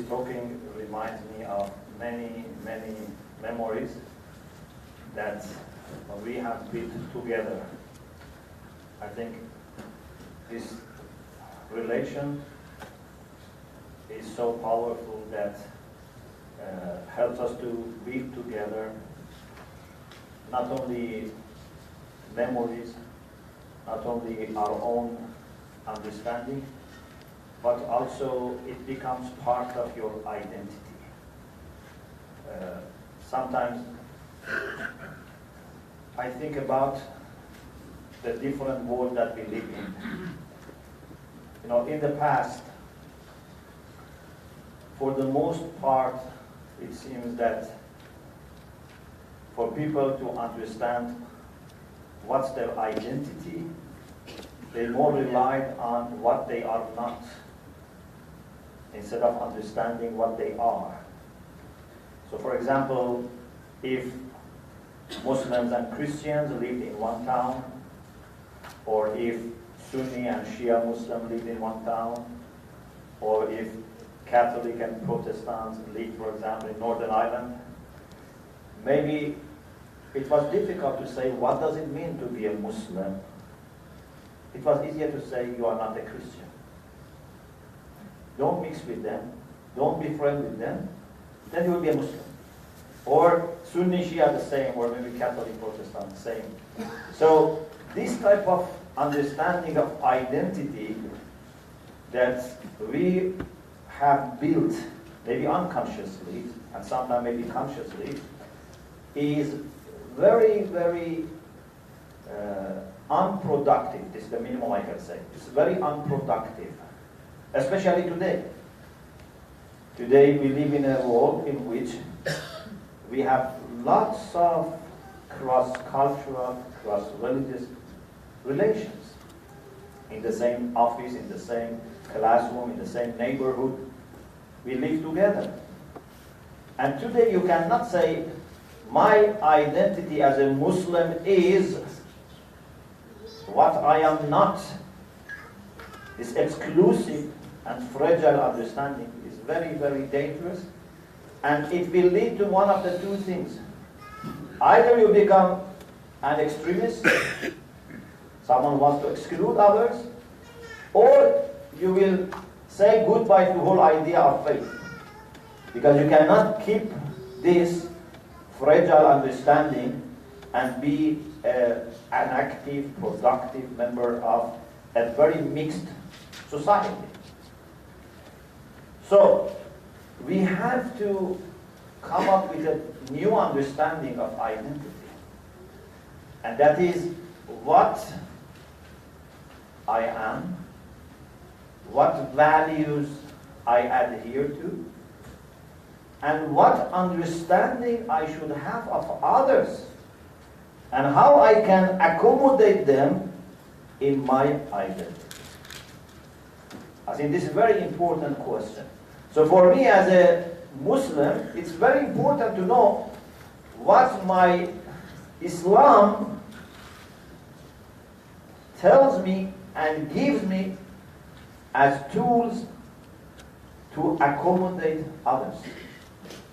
talking reminds me of many, many memories that we have built together. I think this relation is so powerful that helps us to build together not only memories, not only our own understanding, but also it becomes part of your identity. Sometimes I think about the different world that we live in. You know, in the past, for the most part, it seems that for people to understand what's their identity, they more relied on what they are not, instead of understanding what they are. So for example, if Muslims and Christians lived in one town, or if Sunni and Shia Muslim lived in one town, or if Catholic and Protestants lived, for example, in Northern Ireland, maybe it was difficult to say, what does it mean to be a Muslim? It was easier to say, you are not a Christian. Don't mix with them. Don't be friends with them. Then you will be a Muslim. Or Sunni Shia the same, or maybe Catholic Protestant the same. So this type of understanding of identity that we have built, maybe unconsciously, and sometimes maybe consciously, is very, very unproductive. This is the minimum I can say. It's very unproductive, especially today. Today we live in a world in which we have lots of cross-cultural, cross-religious relations. In the same office, in the same classroom, in the same neighborhood, we live together. And today you cannot say, my identity as a Muslim is what I am not. This exclusive and fragile understanding is very, very dangerous, and it will lead to one of the two things. Either you become an extremist, someone wants to exclude others, or you will say goodbye to the whole idea of faith, because you cannot keep this fragile understanding and be an active, productive member of a very mixed society. So we have to come up with a new understanding of identity, and that is what I am, what values I adhere to, and what understanding I should have of others, and how I can accommodate them in my identity. I think this is a very important question. So for me as a Muslim, it's very important to know what my Islam tells me and gives me as tools to accommodate others.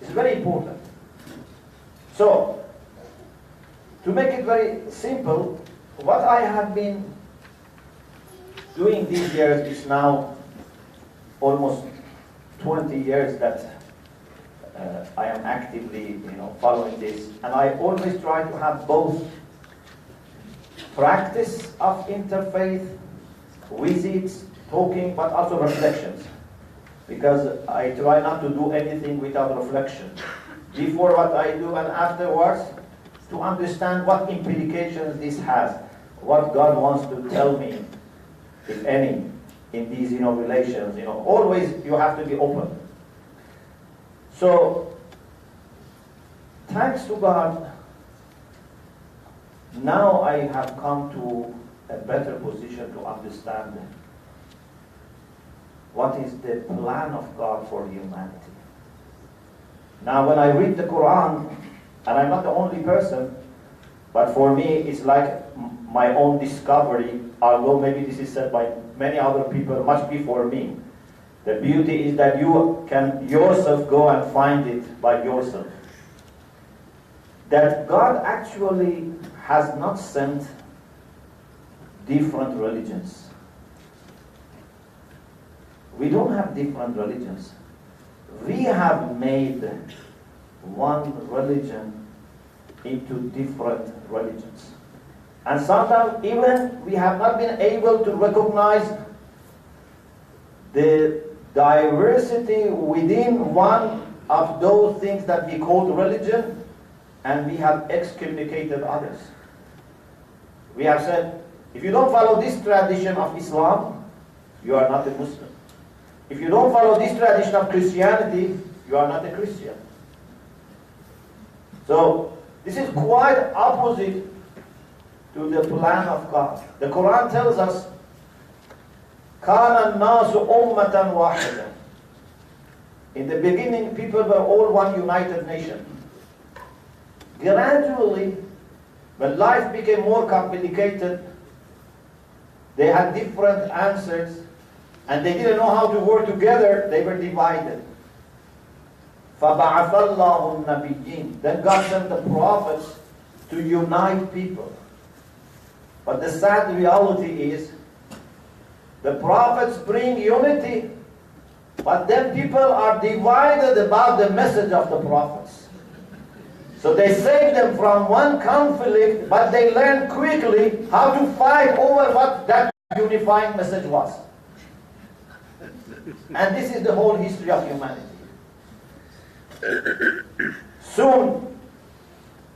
It's very important. So, to make it very simple, what I have been doing these years is now almost 20 years that I am actively, following this, and I always try to have both practice of interfaith, visits, talking, but also reflections, because I try not to do anything without reflection. Before what I do and afterwards, to understand what implications this has, what God wants to tell me, if any, in these relations. Always you have to be open. So, thanks to God, now I have come to a better position to understand what is the plan of God for humanity. Now when I read the Quran, and I'm not the only person, but for me it's like my own discovery, although maybe this is said by many other people much before me. The beauty is that you can yourself go and find it by yourself. That God actually has not sent different religions. We don't have different religions. We have made one religion into different religions. And sometimes even we have not been able to recognize the diversity within one of those things that we call religion, and we have excommunicated others. We have said, if you don't follow this tradition of Islam, you are not a Muslim. If you don't follow this tradition of Christianity, you are not a Christian. So, this is quite opposite to the plan of God. The Quran tells us, كَانَ النَّاسُ أُمَّةً وَاحِدًا. In the beginning, people were all one united nation. Gradually, when life became more complicated, they had different answers, and they didn't know how to work together, they were divided. فَبَعَثَ اللَّهُ النَّبِيِّينَ. Then God sent the prophets to unite people. But the sad reality is, the prophets bring unity, but then people are divided about the message of the prophets. So they save them from one conflict, but they learn quickly how to fight over what that unifying message was. And this is the whole history of humanity. Soon,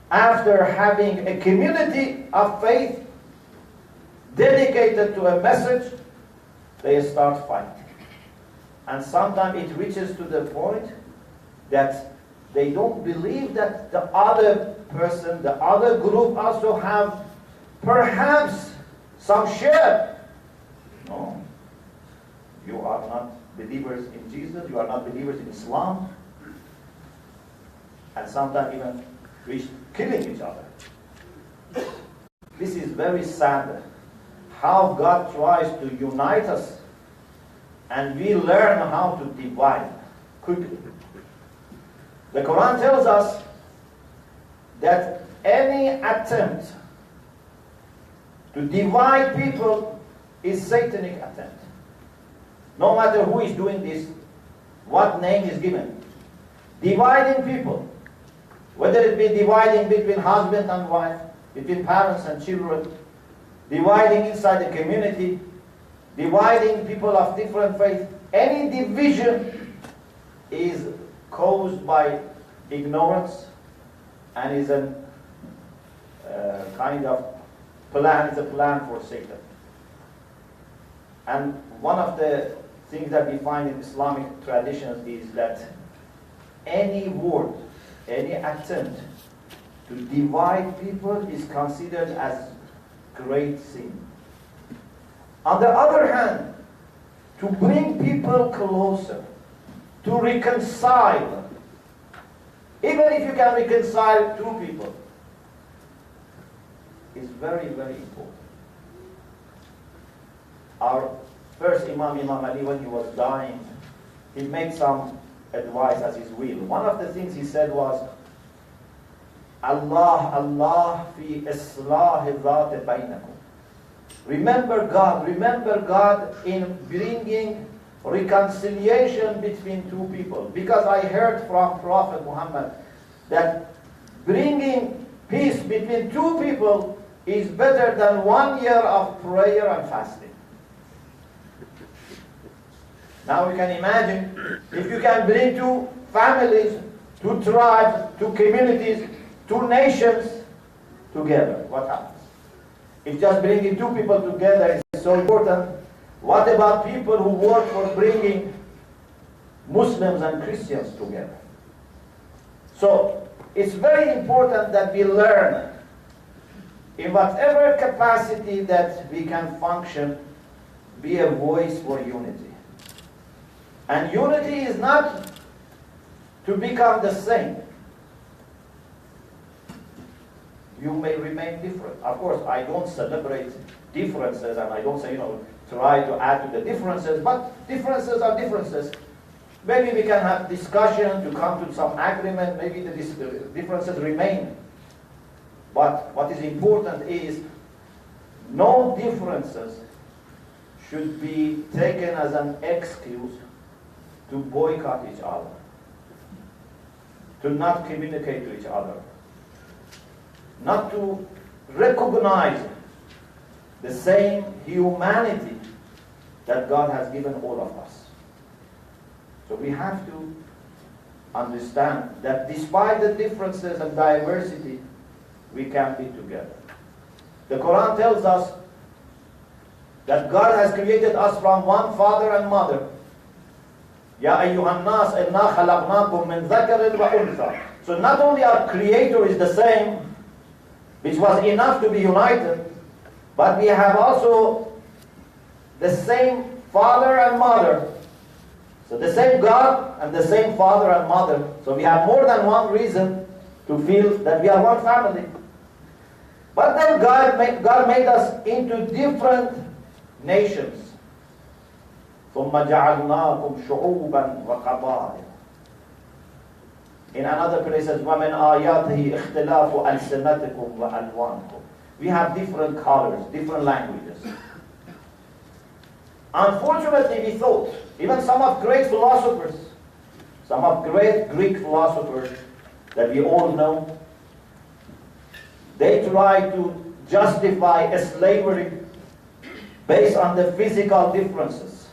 after having a community of faith dedicated to a message, they start fighting. And sometimes it reaches to the point that they don't believe that the other person, the other group also have perhaps some share. No. You are not believers in Jesus, you are not believers in Islam. And sometimes even reach killing each other. This is very sad. How God tries to unite us, and we learn how to divide quickly. The Quran tells us that any attempt to divide people is satanic attempt. No matter who is doing this, what name is given. Dividing people, whether it be dividing between husband and wife, between parents and children, dividing inside the community, dividing people of different faith, any division is caused by ignorance and is a kind of plan, is a plan for Satan. And one of the things that we find in Islamic traditions is that any word, any attempt to divide people is considered as great sin. On the other hand, to bring people closer, to reconcile, even if you can reconcile two people, is very, very important. Our first Imam Ali, when he was dying, he made some advice as his will. One of the things he said was, Allah fi islahi dhati baynakum. Remember God in bringing reconciliation between two people. Because I heard from Prophet Muhammad that bringing peace between two people is better than 1 year of prayer and fasting. Now you can imagine, if you can bring two families, two tribes, two communities, two nations together, what happens? If just bringing two people together is so important, what about people who work for bringing Muslims and Christians together? So, it's very important that we learn, in whatever capacity that we can function, be a voice for unity. And unity is not to become the same. you may remain different. Of course, I don't celebrate differences, and I don't say, try to add to the differences, but differences are differences. Maybe we can have discussion to come to some agreement, maybe the differences remain. But what is important is no differences should be taken as an excuse to boycott each other, to not communicate to each other, not to recognize the same humanity that God has given all of us. So we have to understand that despite the differences and diversity, we can be together. The Quran tells us that God has created us from one father and mother. Ya ayyuhan nas inna khalaqnakum min dhakarin wa untha. So not only our Creator is the same, which was enough to be united, but we have also the same father and mother. So the same God and the same father and mother. So we have more than one reason to feel that we are one family. But then God made us into different nations. ثُمَّ جَعَلْنَاكُمْ شُعُوبًا وَقَبَائِلَ. In another place it says, وَمِنْ آيَاتِهِ اخْتِلَافُ أَلْسِنَتِكُمْ وَأَلْوَانِكُمْ. We have different colors, different languages. Unfortunately, we thought, even some of great philosophers, some of great Greek philosophers that we all know, they try to justify slavery based on the physical differences.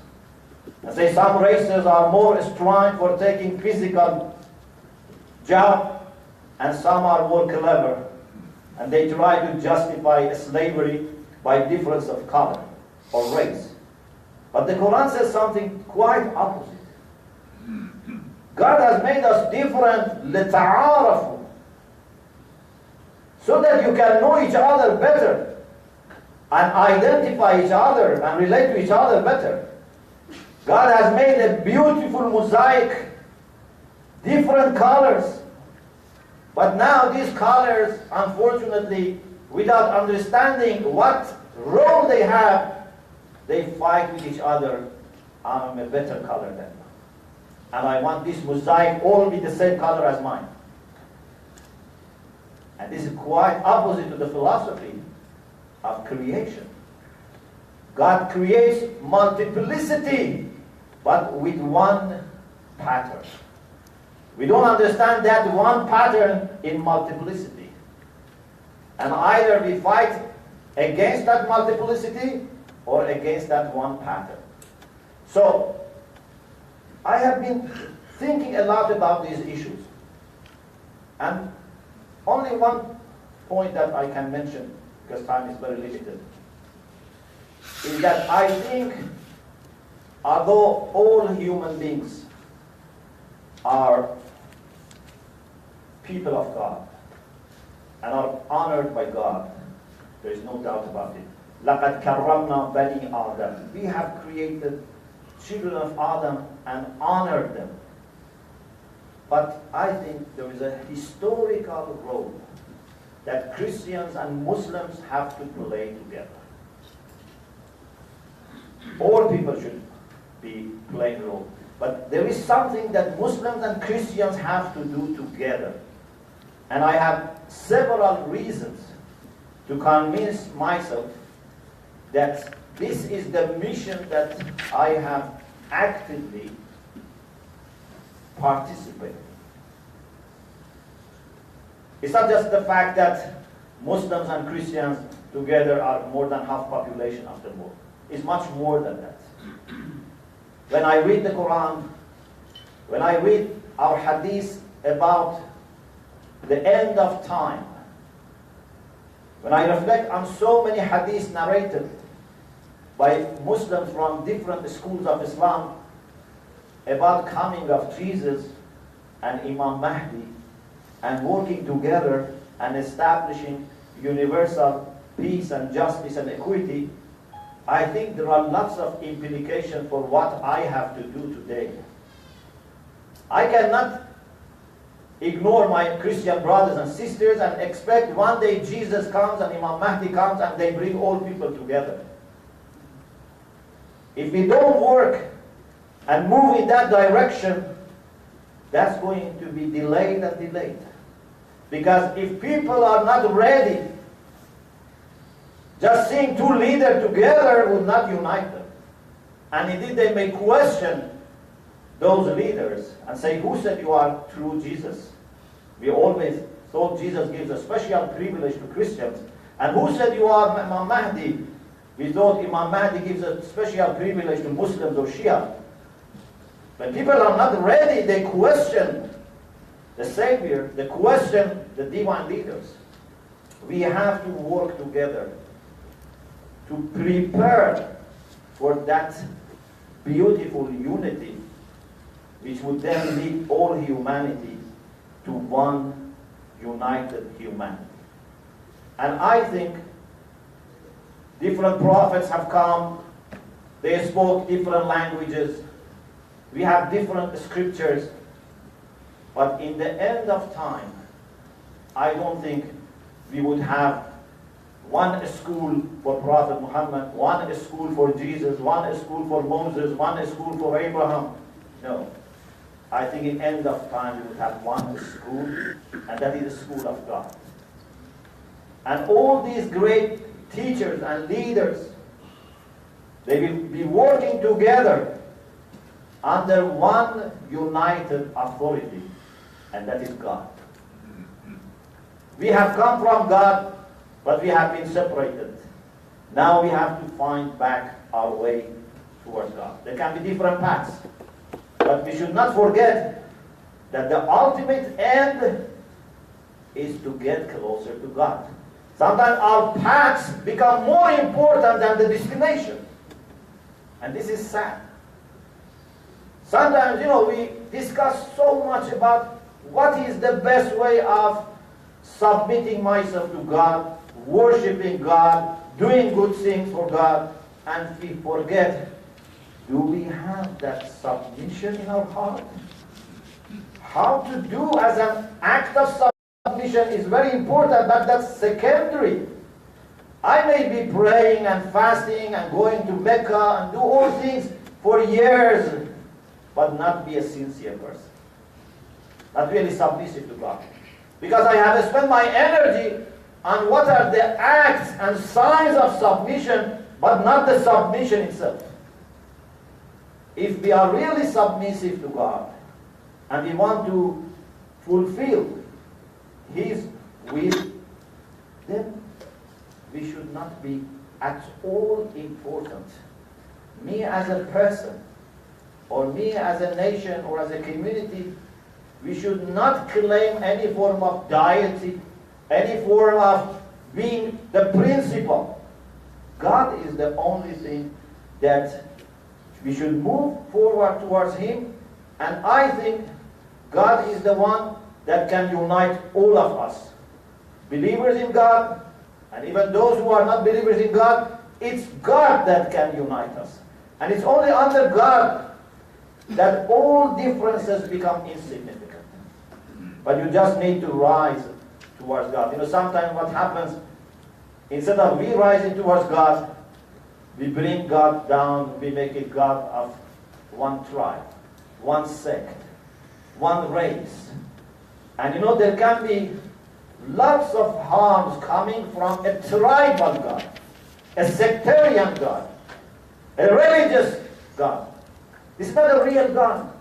And say some races are more strong for taking physical job, and some are more clever. And they try to justify slavery by difference of color or race. But the Quran says something quite opposite. God has made us different لِتَعَارَفُوا, so that you can know each other better and identify each other and relate to each other better. God has made a beautiful mosaic, different colors. But now these colors, unfortunately, without understanding what role they have, they fight with each other. I'm a better color than you, and I want this mosaic all be the same color as mine. And this is quite opposite to the philosophy of creation. God creates multiplicity, but with one pattern. We don't understand that one pattern in multiplicity. And either we fight against that multiplicity or against that one pattern. So, I have been thinking a lot about these issues. And only one point that I can mention, because time is very limited, is that I think although all human beings are people of God and are honored by God, there is no doubt about it. لَقَدْ كَرَّمْنَا بَنِي آدَمَ. We have created children of Adam and honored them. But I think there is a historical role that Christians and Muslims have to play together. All people should be playing a role. But there is something that Muslims and Christians have to do together. And I have several reasons to convince myself that this is the mission that I have actively participated. It's not just the fact that Muslims and Christians together are more than half population of the world. It's much more than that. When I read the Quran, when I read our hadith about the end of time, when I reflect on so many hadiths narrated by Muslims from different schools of Islam about coming of Jesus and Imam Mahdi and working together and establishing universal peace and justice and equity, I think there are lots of implications for what I have to do today. I cannot ignore my Christian brothers and sisters and expect one day Jesus comes and Imam Mahdi comes and they bring all people together. If we don't work and move in that direction, that's going to be delayed and delayed. Because if people are not ready, just seeing two leaders together will not unite them. And indeed they may question those leaders and say, who said you are true Jesus? We always thought Jesus gives a special privilege to Christians. And who said you are Imam Mahdi? We thought Imam Mahdi gives a special privilege to Muslims or Shia. When people are not ready, they question the Savior, they question the divine leaders. We have to work together to prepare for that beautiful unity, which would then lead all humanity to one united humanity. And I think different prophets have come, they spoke different languages, we have different scriptures, but in the end of time, I don't think we would have one school for Prophet Muhammad, one school for Jesus, one school for Moses, one school for Abraham. No. I think in end of time we would have one school, and that is the school of God. And all these great teachers and leaders, they will be working together under one united authority, and that is God. We have come from God, but we have been separated. Now we have to find back our way towards God. There can be different paths, but we should not forget that the ultimate end is to get closer to God. Sometimes our paths become more important than the destination. And this is sad. Sometimes, we discuss so much about what is the best way of submitting myself to God, worshiping God, doing good things for God, and we forget, do we have that submission in our heart? How to do as an act of submission is very important, but that's secondary. I may be praying and fasting and going to Mecca and do all things for years, but not be a sincere person. Not really submissive to God. Because I have spent my energy on what are the acts and signs of submission, but not the submission itself. If we are really submissive to God, and we want to fulfill His will, then we should not be at all important. Me as a person, or me as a nation, or as a community, we should not claim any form of deity, any form of being the principal. God is the only thing that we should move forward towards Him, and I think God is the one that can unite all of us. Believers in God, and even those who are not believers in God, it's God that can unite us. And it's only under God that all differences become insignificant. But you just need to rise towards God. Sometimes what happens, instead of we rising towards God, we bring God down, we make it God of one tribe, one sect, one race. And there can be lots of harms coming from a tribal God, a sectarian God, a religious God. This is not a real God.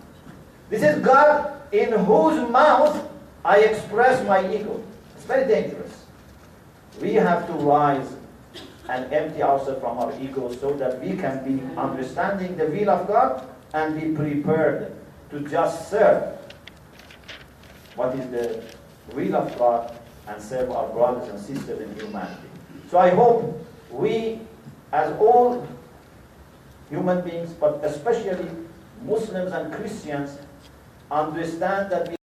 This is God in whose mouth I express my ego. It's very dangerous. We have to rise and empty ourselves from our ego so that we can be understanding the will of God and be prepared to just serve what is the will of God and serve our brothers and sisters in humanity. So I hope we, as all human beings, but especially Muslims and Christians, understand that we